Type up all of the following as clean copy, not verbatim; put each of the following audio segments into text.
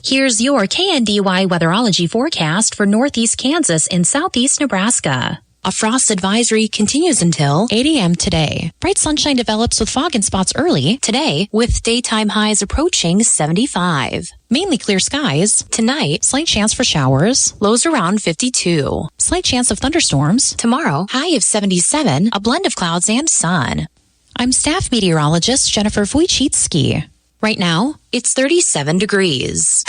Here's your KNDY weatherology forecast for northeast Kansas and southeast Nebraska. A frost advisory continues until 8 a.m. today. Bright sunshine develops with fog in spots early today, with daytime highs approaching 75. Mainly clear skies. Tonight, slight chance for showers. Lows around 52. Slight chance of thunderstorms. Tomorrow, high of 77. A blend of clouds and sun. I'm staff meteorologist Jennifer Wojcicki. Right now, it's 37 degrees.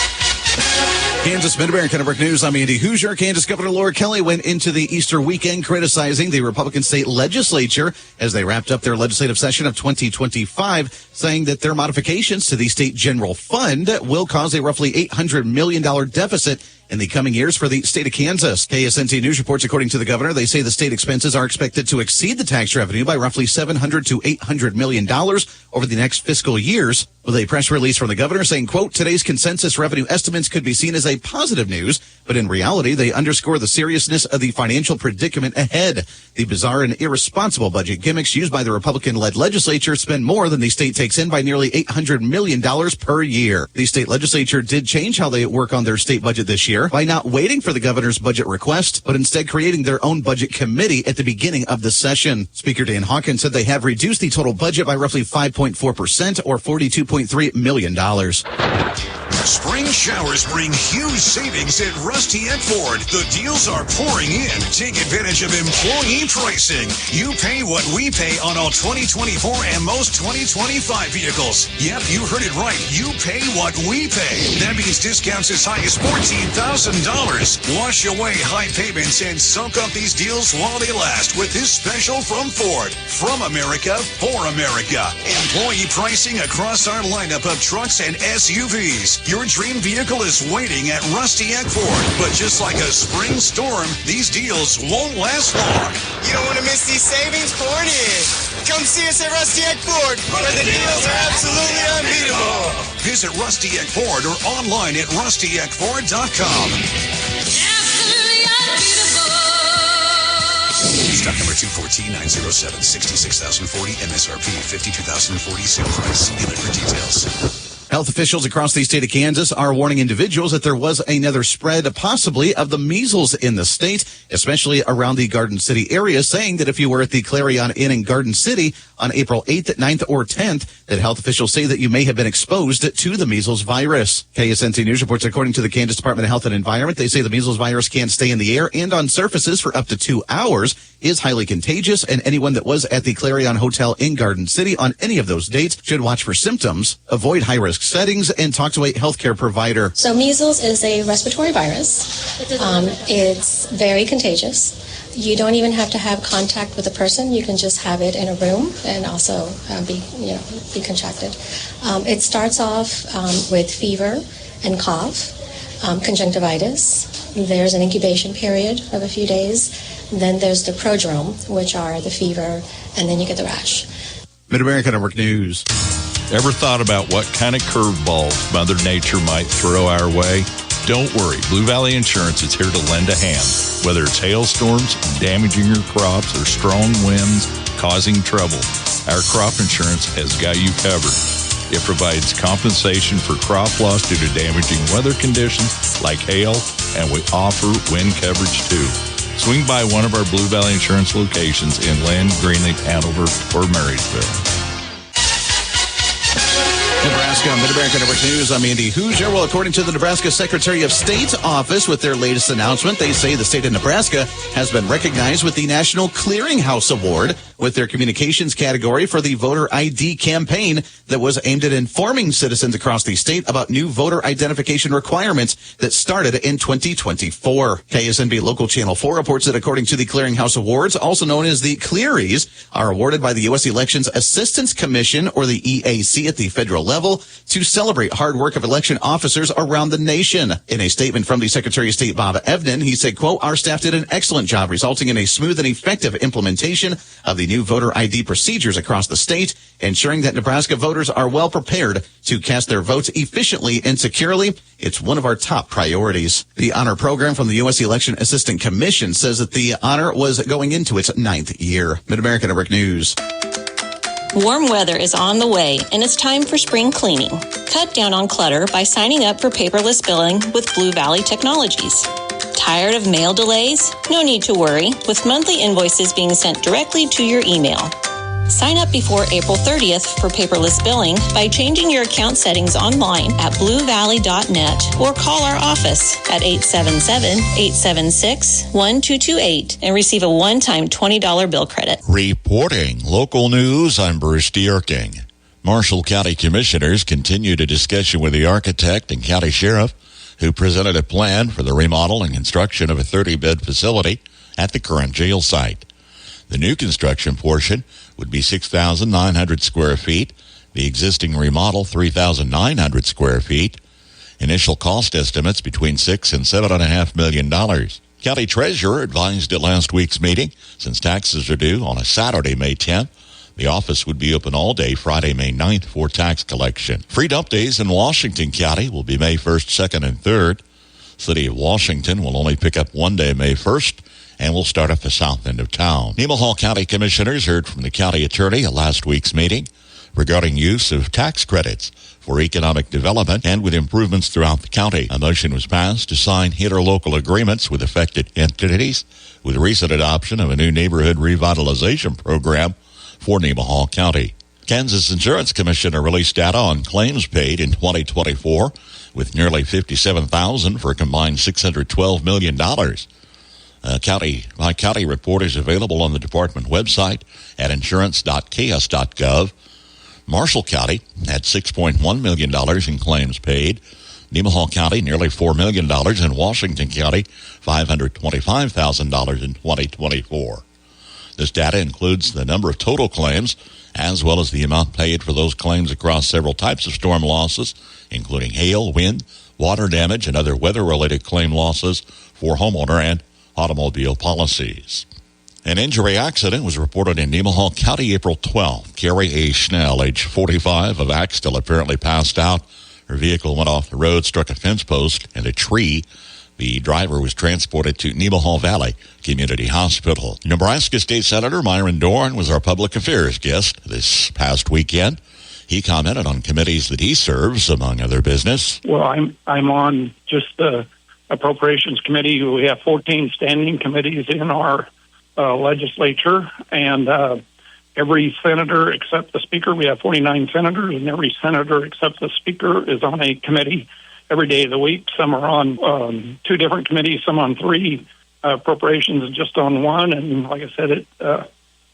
Kansas Mid-America Network News. I'm Andy Hoosier. Kansas Governor Laura Kelly went into the Easter weekend criticizing the Republican state legislature as they wrapped up their legislative session of 2025, saying that their modifications to the state general fund will cause a roughly $800 million deficit in the coming years for the state of Kansas. KSNT News reports, according to the governor, they say the state expenses are expected to exceed the tax revenue by roughly $700 to $800 million over the next fiscal years. With a press release from the governor saying, quote, today's consensus revenue estimates could be seen as a positive news, but in reality, they underscore the seriousness of the financial predicament ahead. The bizarre and irresponsible budget gimmicks used by the Republican-led legislature spend more than the state takes in by nearly $800 million per year. The state legislature did change how they work on their state budget this year by not waiting for the governor's budget request, but instead creating their own budget committee at the beginning of the session. Speaker Dan Hawkins said they have reduced the total budget by roughly 5.4% or $42.3 million. Spring showers bring huge savings at Rusty Egg Ford. The deals are pouring in. Take advantage of employee pricing. You pay what we pay on all 2024 and most 2025 vehicles. Yep, you heard it right. You pay what we pay. That means discounts as high as $14,000. Wash away high payments and soak up these deals while they last with this special from Ford. From America, for America. Employee pricing across our lineup of trucks and SUVs. Your dream vehicle is waiting at Rusty Egg Ford. But just like a spring storm, these deals won't last long. You don't want to miss these savings? Ford is. Come see us at Rusty Egg Ford, where the deals are absolutely unbeatable. Visit Rusty Egg Ford or online at rustyeggford.com. Stock number 214-907, 66,040, MSRP, 52,040, sale price. See dealer for details. Health officials across the state of Kansas are warning individuals that there was another spread, possibly, of the measles in the state, especially around the Garden City area, saying that if you were at the Clarion Inn in Garden City on April 8th, 9th, or 10th, that health officials say that you may have been exposed to the measles virus. KSNT News reports, according to the Kansas Department of Health and Environment, they say the measles virus can stay in the air and on surfaces for up to 2 hours, is highly contagious, and anyone that was at the Clarion Hotel in Garden City on any of those dates should watch for symptoms, avoid high-risk settings, and talk to a healthcare provider. So measles is a respiratory virus. It's very contagious. You don't even have to have contact with a person. You can just have it in a room and also be contracted. It starts off with fever and cough, conjunctivitis. There's an incubation period of a few days. Then there's the prodrome, which are the fever, and then you get the rash. Mid-America Network News. Ever thought about what kind of curveballs Mother Nature might throw our way? Don't worry, Blue Valley Insurance is here to lend a hand. Whether it's hailstorms damaging your crops or strong winds causing trouble, our crop insurance has got you covered. It provides compensation for crop loss due to damaging weather conditions like hail, and we offer wind coverage too. Swing by one of our Blue Valley Insurance locations in Lynn, Greenleaf, Hanover, or Marysville. Nebraska, Mid-America Network News. I'm Andy Hoosier. Well, according to the Nebraska Secretary of State's office, with their latest announcement, they say the state of Nebraska has been recognized with the National Clearinghouse Award with their communications category for the voter ID campaign that was aimed at informing citizens across the state about new voter identification requirements that started in 2024. KSNB Local Channel 4 reports that according to the Clearinghouse Awards, also known as the Clearies, are awarded by the U.S. Elections Assistance Commission, or the EAC, at the federal level to celebrate hard work of election officers around the nation. In a statement from the Secretary of State, Bob Evnen, he said, quote, our staff did an excellent job resulting in a smooth and effective implementation of the new voter ID procedures across the state, ensuring that Nebraska voters are well prepared to cast their votes efficiently and securely. It's one of our top priorities. The honor program from the U.S. Election Assistance Commission says that the honor was going into its 9th year. Mid-America Network News. Warm weather is on the way, and it's time for spring cleaning. Cut down on clutter by signing up for paperless billing with Blue Valley Technologies. Tired of mail delays? No need to worry, with monthly invoices being sent directly to your email. Sign up before April 30th for paperless billing by changing your account settings online at bluevalley.net or call our office at 877-876-1228 and receive a one-time $20 bill credit. Reporting local news, I'm Bruce Dierking. Marshall County Commissioners continued a discussion with the architect and county sheriff who presented a plan for the remodel and construction of a 30-bed facility at the current jail site. The new construction portion would be 6,900 square feet. The existing remodel, 3,900 square feet. Initial cost estimates between $6 and $7.5 million. County Treasurer advised at last week's meeting, since taxes are due on a Saturday, May 10th, the office would be open all day Friday, May 9th for tax collection. Free dump days in Washington County will be May 1st, 2nd, and 3rd. City of Washington will only pick up one day May 1st, and will start at the south end of town. Nemaha County Commissioners heard from the county attorney at last week's meeting regarding use of tax credits for economic development and with improvements throughout the county. A motion was passed to sign interlocal agreements with affected entities with recent adoption of a new neighborhood revitalization program for Nemaha County. Kansas Insurance Commissioner released data on claims paid in 2024 with nearly $57,000 for a combined $612 million. My county report is available on the department website at insurance.ks.gov. Marshall County had $6.1 million in claims paid. Nemaha County, nearly $4 million. And Washington County, $525,000 in 2024. This data includes the number of total claims, as well as the amount paid for those claims across several types of storm losses, including hail, wind, water damage, and other weather-related claim losses for homeowner and automobile policies. An injury accident was reported in Nemaha County April 12th. Carrie A. Schnell, age 45, of Axtell, apparently passed out. Her vehicle went off the road, struck a fence post and a tree. The driver was transported to Nemaha Valley Community Hospital. Nebraska State Senator Myron Dorn was our public affairs guest this past weekend. He commented on committees that he serves, among other business. Well, I'm on just the Appropriations Committee. We have 14 standing committees in our legislature, and every senator except the speaker, we have 49 senators, and every senator except the speaker is on a committee every day of the week. Some are on 2 different committees, some on 3. Appropriations just on 1, and like I said,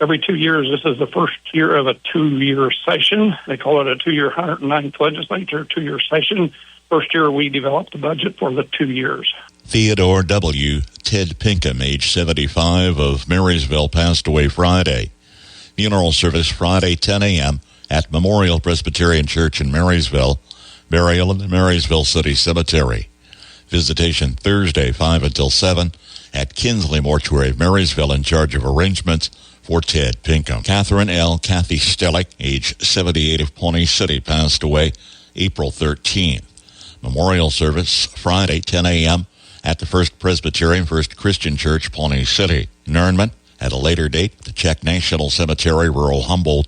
every 2 years, this is the first year of a 2-year session. They call it a 2-year 109th legislature, 2-year session. First year, we developed the budget for the 2 years. Theodore W. Ted Pinkham, age 75, of Marysville, passed away Friday. Funeral service Friday, 10 a.m. at Memorial Presbyterian Church in Marysville. Burial in the Marysville City Cemetery. Visitation Thursday, 5 until 7 at Kinsley Mortuary of Marysville, in charge of arrangements for Ted Pinkham. Catherine L. Kathy Stellick, age 78, of Pawnee City, passed away April 13th. Memorial service Friday, 10 a.m. at the First Presbyterian First Christian Church, Pawnee City. Nernman, at a later date, the Czech National Cemetery, rural Humboldt.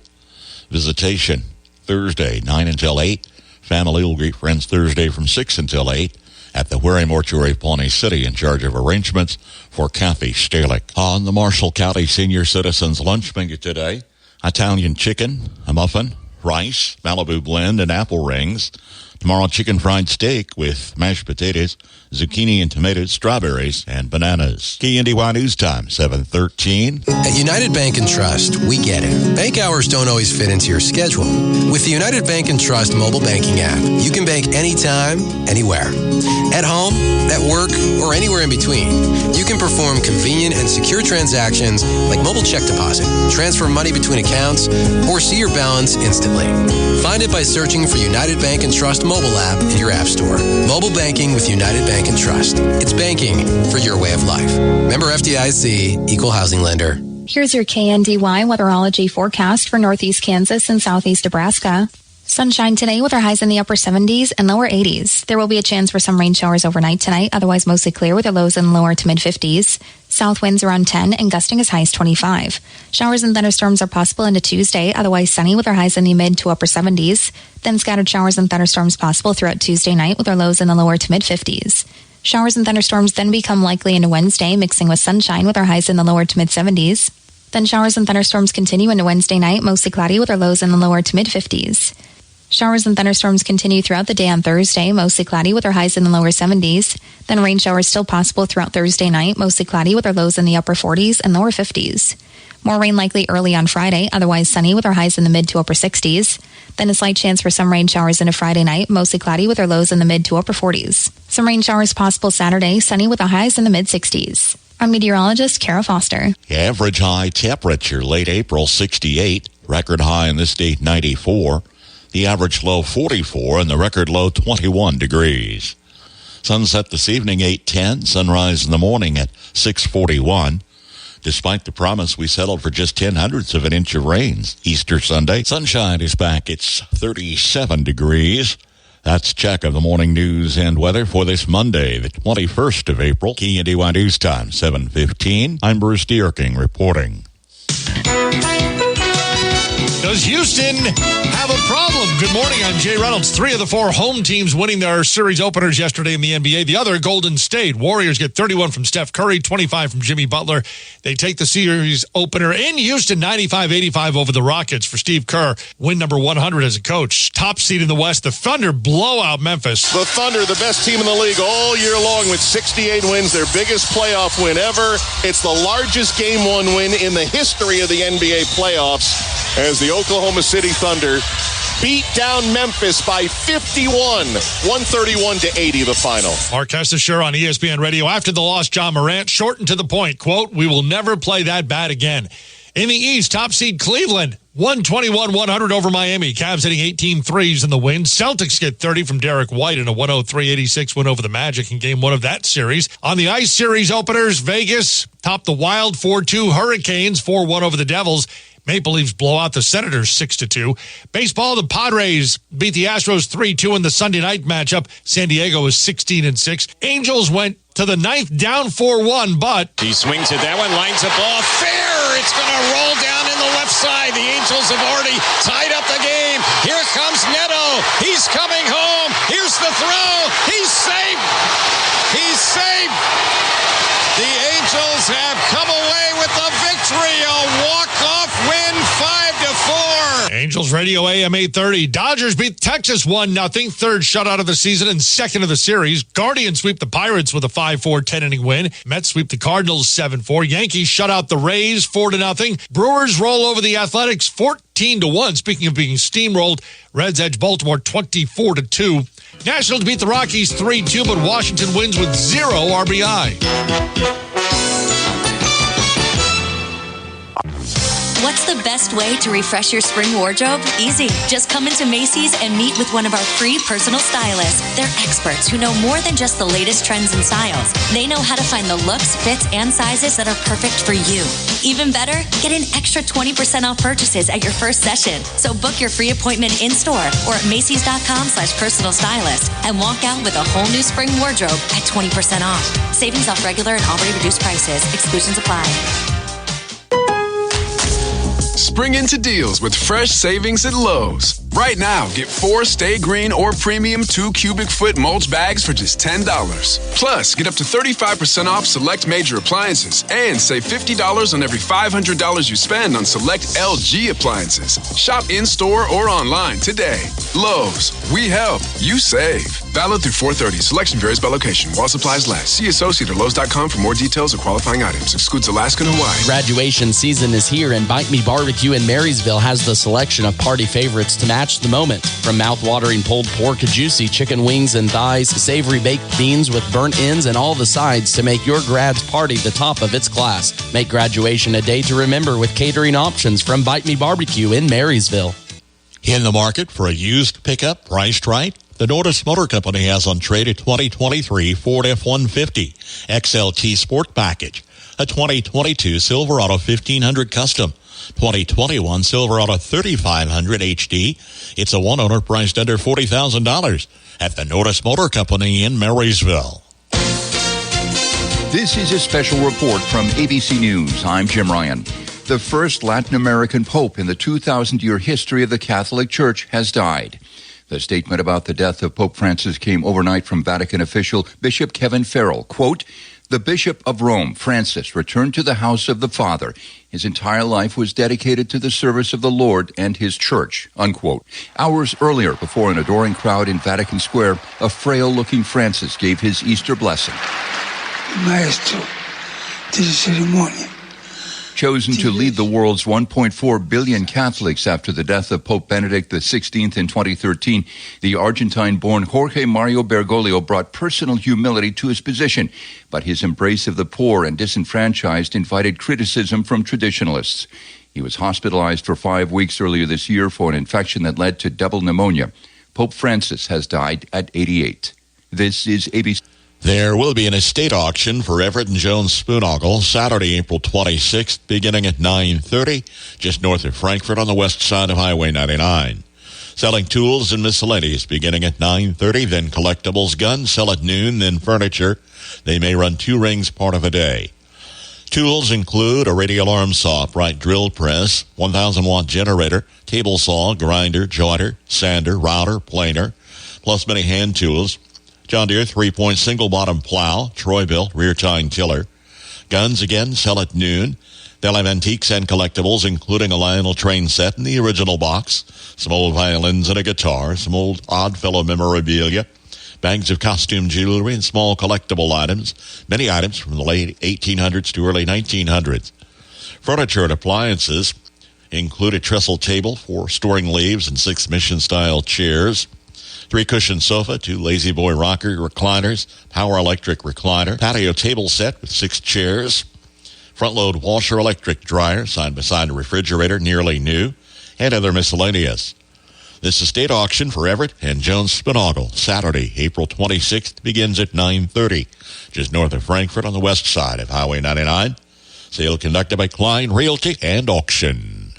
Visitation Thursday, 9 until 8. Family will greet friends Thursday from 6 until 8 at the Wherry Mortuary of Pawnee City, in charge of arrangements for Kathy Stalick. On the Marshall County Senior Citizens Lunch menu today, Italian chicken, a muffin, rice, Malibu blend, and apple rings. Tomorrow, chicken fried steak with mashed potatoes, zucchini and tomatoes, strawberries, and bananas. KNDY News Time, 7:13. At United Bank and Trust, we get it. Bank hours don't always fit into your schedule. With the United Bank and Trust mobile banking app, you can bank anytime, anywhere. At home, at work, or anywhere in between. You can perform convenient and secure transactions like mobile check deposit, transfer money between accounts, or see your balance instantly. Find it by searching for United Bank and Trust mobile app in your app store. Mobile banking with United Bank and Trust. It's banking for your way of life. Member FDIC, Equal Housing Lender. Here's your KNDY weatherology forecast for northeast Kansas and southeast Nebraska. Sunshine today with our highs in the upper 70s and lower 80s. There will be a chance for some rain showers overnight tonight, otherwise mostly clear with the lows in lower to mid 50s. South winds around 10 and gusting as high as 25. Showers and thunderstorms are possible into Tuesday, otherwise sunny with our highs in the mid to upper 70s. Then scattered showers and thunderstorms possible throughout Tuesday night with our lows in the lower to mid 50s. Showers and thunderstorms then become likely into Wednesday, mixing with sunshine with our highs in the lower to mid 70s. Then showers and thunderstorms continue into Wednesday night, mostly cloudy with our lows in the lower to mid 50s. Showers and thunderstorms continue throughout the day on Thursday, mostly cloudy with our highs in the lower 70s. Then rain showers still possible throughout Thursday night, mostly cloudy with our lows in the upper 40s and lower 50s. More rain likely early on Friday, otherwise sunny with our highs in the mid to upper 60s. Then a slight chance for some rain showers into Friday night, mostly cloudy with our lows in the mid to upper 40s. Some rain showers possible Saturday, sunny with the highs in the mid 60s. I'm meteorologist Kara Foster. Average high temperature late April 68, record high in this state 94. The average low 44 and the record low 21 degrees. Sunset this evening 8:10, sunrise in the morning at 6:41. Despite the promise, we settled for just 0.10 of an inch of rains. Easter Sunday, sunshine is back. It's 37 degrees. That's check of the morning news and weather for this Monday, the 21st of April. KNDY News Time, 7:15. I'm Bruce Dierking reporting. Does Houston have a problem? Good morning, I'm Jay Reynolds. 3 of the 4 home teams winning their series openers yesterday in the NBA. The other, Golden State. Warriors get 31 from Steph Curry, 25 from Jimmy Butler. They take the series opener in Houston, 95-85 over the Rockets for Steve Kerr. Win number 100 as a coach. Top seed in the West. The Thunder blow out Memphis. The Thunder, the best team in the league all year long with 68 wins, their biggest playoff win ever. It's the largest Game 1 win in the history of the NBA playoffs as the Oklahoma City Thunder beat down Memphis by 51, 131-80 the final. Mark Hessisher on ESPN Radio. After the loss, John Morant, short and to the point, quote, "We will never play that bad again." In the East, top seed Cleveland, 121-100 over Miami. Cavs hitting 18 threes in the win. Celtics get 30 from Derek White in a 103-86 win over the Magic in Game 1 of that series. On the ice series openers, Vegas topped the Wild 4-2. Hurricanes 4-1 over the Devils. Maple Leafs blow out the Senators 6-2. Baseball, the Padres beat the Astros 3-2 in the Sunday night matchup. San Diego is 16-6. Angels went to the 9th down 4-1, but he swings at that one, lines a ball fair. It's going to roll down in the left side. The Angels have already tied up the game. Here comes Neto. He's coming home. Here's the throw. He's safe. He's safe. The Angels have come away with the victory. A walk-off win, 5-4. Angels Radio AM 830. Dodgers beat Texas 1-0. Third shutout of the season and second of the series. Guardians sweep the Pirates with a 5-4 10-inning win. Mets sweep the Cardinals 7-4. Yankees shut out the Rays 4-0. Brewers roll over the Athletics 14-1. Speaking of being steamrolled, Reds edge Baltimore 24-2. Nationals beat the Rockies 3-2, but Washington wins with 0 RBI. What's the best way to refresh your spring wardrobe? Easy. Just come into Macy's and meet with one of our free personal stylists. They're experts who know more than just the latest trends and styles. They know how to find the looks, fits, and sizes that are perfect for you. Even better, get an extra 20% off purchases at your first session. So book your free appointment in-store or at Macys.com/personal stylist and walk out with a whole new spring wardrobe at 20% off. Savings off regular and already reduced prices. Exclusions apply. Spring into deals with fresh savings at Lowe's. Right now, get 4 Stay Green or Premium 2 cubic foot mulch bags for just $10. Plus, get up to 35% off select major appliances and save $50 on every $500 you spend on select LG appliances. Shop in-store or online today. Lowe's, we help, you save. Valid through 4/30. Selection varies by location. While supplies last. See associate or Lowe's.com for more details or qualifying items. Excludes Alaska and Hawaii. Graduation season is here, and Bite Me Barbecue in Marysville has the selection of party favorites to match the moment. From mouth-watering pulled pork to juicy chicken wings and thighs, savory baked beans with burnt ends and all the sides to make your grad's party the top of its class. Make graduation a day to remember with catering options from Bite Me Barbecue in Marysville. In the market for a used pickup priced right? The Nordis Motor Company has on trade a 2023 Ford F-150 XLT Sport Package, a 2022 Silverado 1500 Custom, 2021 Silverado 3500 HD. It's a one-owner priced under $40,000 at the Nordis Motor Company in Marysville. This is a special report from ABC News. I'm Jim Ryan. The first Latin American pope in the 2,000-year history of the Catholic Church has died. The statement about the death of Pope Francis came overnight from Vatican official Bishop Kevin Farrell. Quote, "The Bishop of Rome, Francis, returned to the house of the Father. His entire life was dedicated to the service of the Lord and his church," unquote. Hours earlier, before an adoring crowd in Vatican Square, a frail-looking Francis gave his Easter blessing. Maestro de ceremonia. Chosen to lead the world's 1.4 billion Catholics after the death of Pope Benedict XVI in 2013, the Argentine-born Jorge Mario Bergoglio brought personal humility to his position, but his embrace of the poor and disenfranchised invited criticism from traditionalists. He was hospitalized for 5 weeks earlier this year for an infection that led to double pneumonia. Pope Francis has died at 88. This is ABC. There will be an estate auction for Everett and Jones Spoonogle Saturday, April 26th, beginning at 9:30, just north of Frankfort on the west side of Highway 99. Selling tools and miscellaneous beginning at 9:30, then collectibles, guns sell at noon, then furniture. They may run 2 rings part of a day. Tools include a radial arm saw, upright drill press, 1,000-watt generator, table saw, grinder, jointer, sander, router, planer, plus many hand tools. John Deere 3-point single-bottom plow, Troy-built rear-tying tiller. Guns, again, sell at noon. They'll have antiques and collectibles, including a Lionel train set in the original box, some old violins and a guitar, some old Oddfellow memorabilia, bags of costume jewelry, and small collectible items, many items from the late 1800s to early 1900s. Furniture and appliances include a trestle table for storing leaves and 6 mission-style chairs, 3-cushion sofa, 2 Lazy Boy rocker recliners, power electric recliner, patio table set with 6 chairs, front-load washer electric dryer, side-by-side refrigerator, nearly new, and other miscellaneous. This estate auction for Everett and Jones Spoonogle, Saturday, April 26th, begins at 9:30, just north of Frankfort on the west side of Highway 99. Sale conducted by Klein Realty and Auction.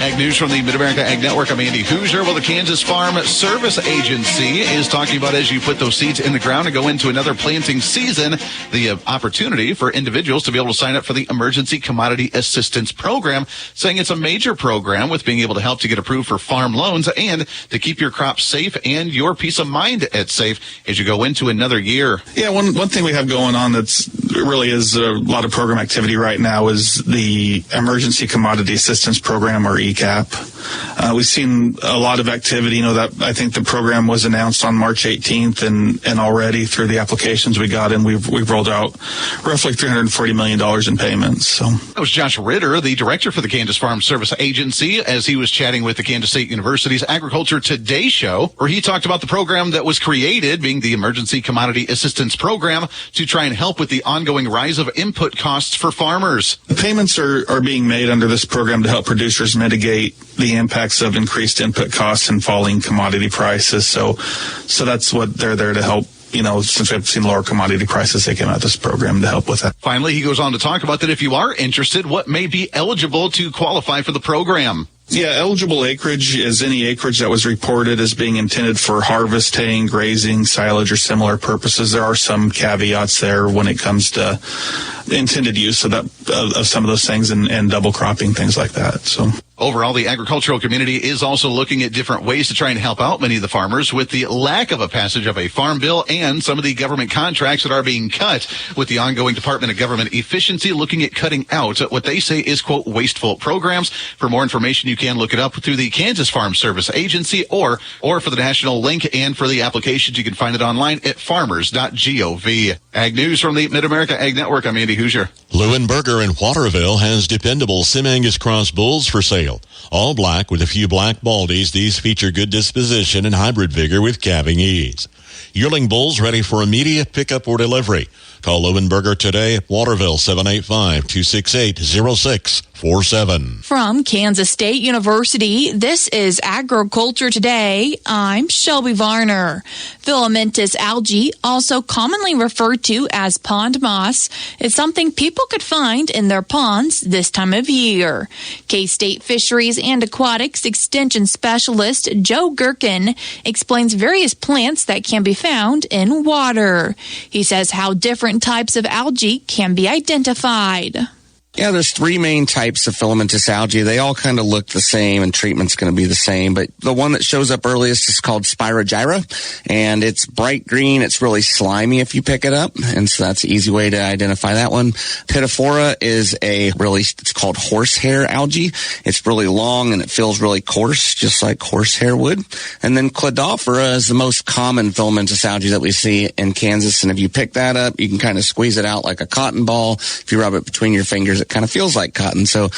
Ag News from the Mid-America Ag Network. I'm Andy Hoosier. Well, the Kansas Farm Service Agency is talking about, as you put those seeds in the ground and go into another planting season, the opportunity for individuals to be able to sign up for the Emergency Commodity Assistance Program, saying it's a major program with being able to help to get approved for farm loans and to keep your crops safe and your peace of mind at safe as you go into another year. Yeah, one thing we have going on that's really is a lot of program activity right now is the Emergency Commodity Assistance Program, or ECAP. We've seen a lot of activity. That I think the program was announced on March 18th, and already through the applications we got in, we've rolled out roughly $340 million in payments. So that was Josh Ritter, the director for the Kansas Farm Service Agency, as he was chatting with the Kansas State University's Agriculture Today show, where he talked about the program that was created, being the Emergency Commodity Assistance Program, to try and help with the ongoing rise of input costs for farmers. The payments are being made under this program to help producers mitigate the impacts of increased input costs and falling commodity prices. So that's what they're there to help. Since we've seen lower commodity prices, they came out with this program to help with that. Finally, he goes on to talk about that if you are interested, what may be eligible to qualify for the program. Yeah, eligible acreage is any acreage that was reported as being intended for harvest, haying, grazing, silage, or similar purposes. There are some caveats there when it comes to intended use of some of those things and double cropping, things like that. So overall, the agricultural community is also looking at different ways to try and help out many of the farmers with the lack of a passage of a farm bill and some of the government contracts that are being cut, with the ongoing Department of Government Efficiency looking at cutting out what they say is, quote, wasteful programs. For more information, you can look it up through the Kansas Farm Service Agency or for the national link, and for the applications, you can find it online at farmers.gov. Ag News from the Mid-America Ag Network. I'm Andy Hoosier. Lewinburger in Waterville has dependable Sim-Angus cross bulls for sale. All black with a few black baldies, these feature good disposition and hybrid vigor with calving ease. Yearling bulls ready for immediate pickup or delivery. Call Lewinburger today at Waterville, 785-268-06 888-848-9447. From Kansas State University, this is Agriculture Today. I'm Shelby Varner. Filamentous algae, also commonly referred to as pond moss, is something people could find in their ponds this time of year. K-State Fisheries and Aquatics Extension Specialist Joe Gherkin explains various plants that can be found in water. He says how different types of algae can be identified. Yeah, there's three main types of filamentous algae. They all kind of look the same, and treatment's going to be the same. But the one that shows up earliest is called Spirogyra, and it's bright green. It's really slimy if you pick it up, and so that's an easy way to identify that one. Pittophora is it's called horsehair algae. It's really long, and it feels really coarse, just like horsehair would. And then Cladophora is the most common filamentous algae that we see in Kansas, and if you pick that up, you can kind of squeeze it out like a cotton ball. If you rub it between your fingers, it kind of feels like cotton. So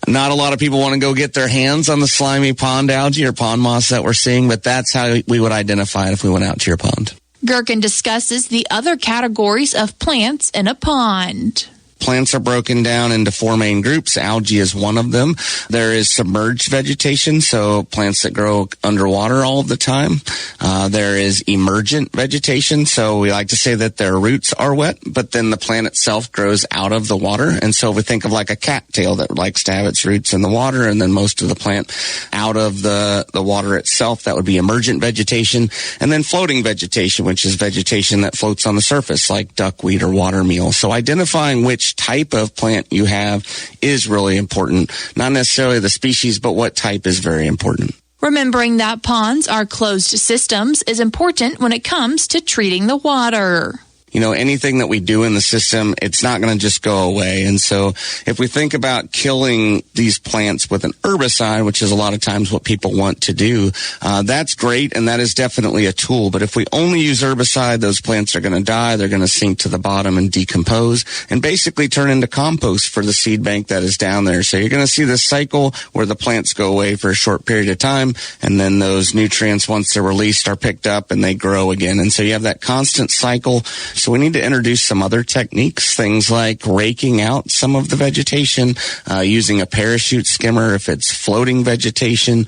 not a lot of people want to go get their hands on the slimy pond algae or pond moss that we're seeing, but that's how we would identify it if we went out to your pond. Gherkin discusses the other categories of plants in a pond. Plants are broken down into four main groups. Algae is one of them. There is submerged vegetation, so plants that grow underwater all of the time. There is emergent vegetation, so we like to say that their roots are wet, but then the plant itself grows out of the water. And so we think of like a cattail that likes to have its roots in the water, and then most of the plant out of the water itself. That would be emergent vegetation. And then floating vegetation, which is vegetation that floats on the surface, like duckweed or watermeal. So identifying which type of plant you have is really important. Not necessarily the species, but what type is very important. Remembering that ponds are closed systems is important when it comes to treating the water. You know, anything that we do in the system, it's not going to just go away. And so if we think about killing these plants with an herbicide, which is a lot of times what people want to do, that's great, and that is definitely a tool. But if we only use herbicide, those plants are going to die. They're going to sink to the bottom and decompose and basically turn into compost for the seed bank that is down there. So you're going to see this cycle where the plants go away for a short period of time, and then those nutrients, once they're released, are picked up and they grow again. And so you have that constant cycle. So we need to introduce some other techniques, things like raking out some of the vegetation, using a parachute skimmer if it's floating vegetation,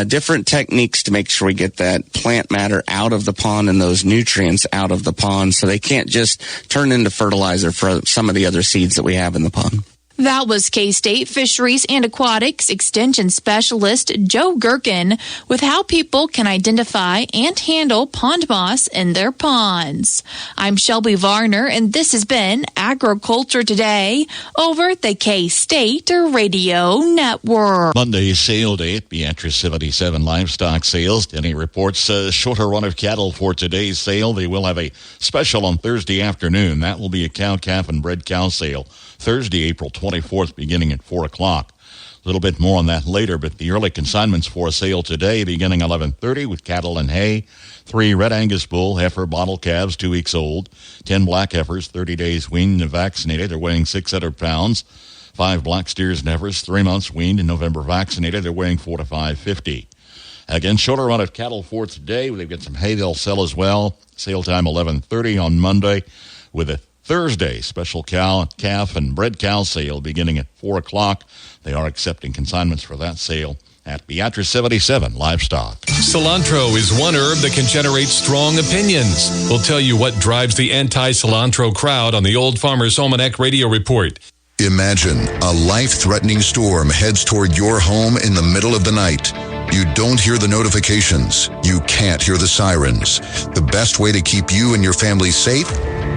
different techniques to make sure we get that plant matter out of the pond and those nutrients out of the pond so they can't just turn into fertilizer for some of the other seeds that we have in the pond. That was K-State Fisheries and Aquatics Extension Specialist Joe Gherkin with how people can identify and handle pond moss in their ponds. I'm Shelby Varner, and this has been Agriculture Today over the K-State Radio Network. Monday sale day at Beatrice 77 Livestock Sales. Denny reports a shorter run of cattle for today's sale. They will have a special on Thursday afternoon. That will be a cow, calf, and bred cow sale. Thursday, April 24th, beginning at 4 o'clock. A little bit more on that later, but the early consignments for a sale today, beginning 11:30 with cattle and hay. 3 red Angus bull, heifer, bottle calves, 2 weeks old. 10 black heifers, 30 days weaned and vaccinated. They're weighing 600 pounds. 5 black steers and heifers, 3 months weaned in November vaccinated. They're weighing 4 to 550. Again, shorter run of cattle for today. They've got some hay they'll sell as well. Sale time 11:30 on Monday with a Thursday special cow, calf, and bred cow sale beginning at 4 o'clock. They are accepting consignments for that sale at Beatrice 77 Livestock. Cilantro is one herb that can generate strong opinions. We'll tell you what drives the anti-cilantro crowd on the Old Farmer's Almanac Radio Report. Imagine a life-threatening storm heads toward your home in the middle of the night. You don't hear the notifications. You can't hear the sirens. The best way to keep you and your family safe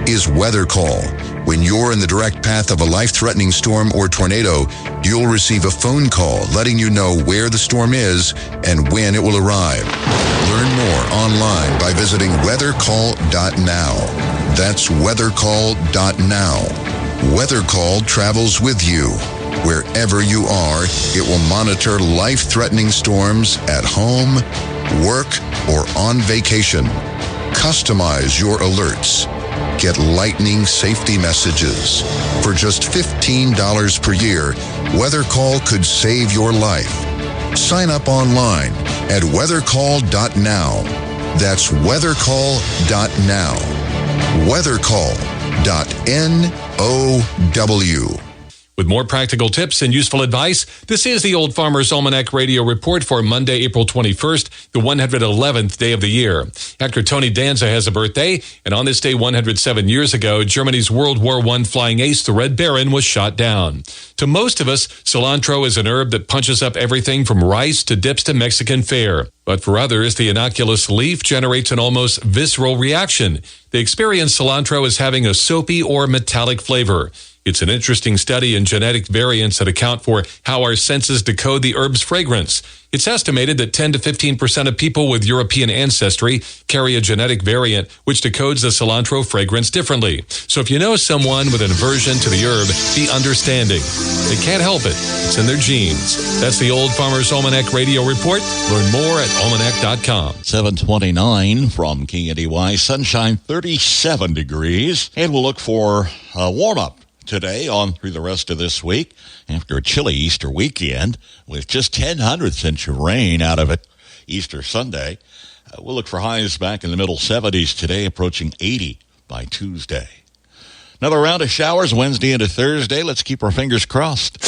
is Weather Call. When you're in the direct path of a life-threatening storm or tornado, you'll receive a phone call letting you know where the storm is and when it will arrive. Learn more online by visiting weathercall.now. That's weathercall.now. Weather Call travels with you. Wherever you are, it will monitor life-threatening storms at home, work, or on vacation. Customize your alerts. Get lightning safety messages. For just $15 per year, Weather Call could save your life. Sign up online at weathercall.now. That's weathercall.now. Weathercall.now. With more practical tips and useful advice, this is the Old Farmer's Almanac Radio Report for Monday, April 21st, the 111th day of the year. Actor Tony Danza has a birthday, and on this day 107 years ago, Germany's World War I flying ace, the Red Baron, was shot down. To most of us, cilantro is an herb that punches up everything from rice to dips to Mexican fare. But for others, the innocuous leaf generates an almost visceral reaction. They experience cilantro as having a soapy or metallic flavor. It's an interesting study in genetic variants that account for how our senses decode the herb's fragrance. It's estimated that 10 to 15% of people with European ancestry carry a genetic variant which decodes the cilantro fragrance differently. So if you know someone with an aversion to the herb, be understanding. They can't help it. It's in their genes. That's the Old Farmer's Almanac Radio Report. Learn more at almanac.com. 729 from KNDY. Sunshine, 37 degrees. And we'll look for a warm-up today on through the rest of this week after a chilly Easter weekend with just 0.1 of rain out of it Easter Sunday. We'll look for highs back in the middle 70s today, approaching 80 by Tuesday. Another round of showers Wednesday into Thursday. Let's keep our fingers crossed.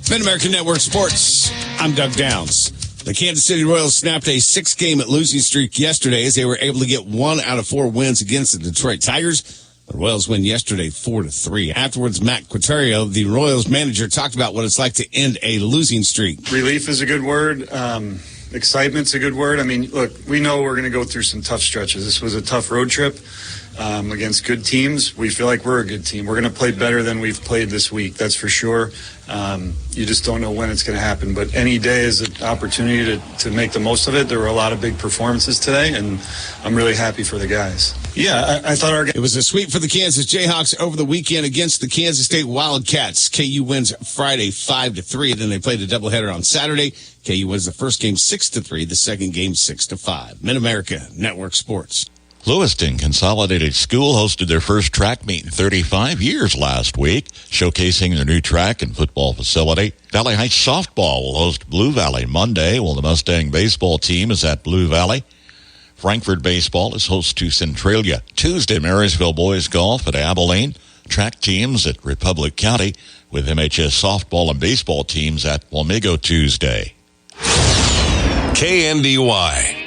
Mid-American Network Sports. I'm Doug Downs. The Kansas City Royals snapped a 6-game losing streak yesterday as they were able to get 1 out of 4 wins against the Detroit Tigers. The Royals win yesterday 4-3. Afterwards, Matt Quaterio, the Royals manager, talked about what it's like to end a losing streak. Relief is a good word. Excitement's a good word. I mean, look, we know we're going to go through some tough stretches. This was a tough road trip against good teams. We feel like we're a good team. We're going to play better than we've played this week, that's for sure. You just don't know when it's going to happen. But any day is an opportunity to make the most of it. There were a lot of big performances today, and I'm really happy for the guys. Yeah, I thought it was a sweep for the Kansas Jayhawks over the weekend against the Kansas State Wildcats. KU wins Friday 5-3. Then they played a doubleheader on Saturday. KU wins the first game 6-3, the second game 6-5. Mid-America Network Sports. Lewiston Consolidated School hosted their first track meet in 35 years last week, showcasing their new track and football facility. Valley Heights Softball will host Blue Valley Monday, while the Mustang baseball team is at Blue Valley. Frankfort Baseball is host to Centralia. Tuesday, Marysville Boys Golf at Abilene. Track teams at Republic County, with MHS softball and baseball teams at Wamego Tuesday. KNDY.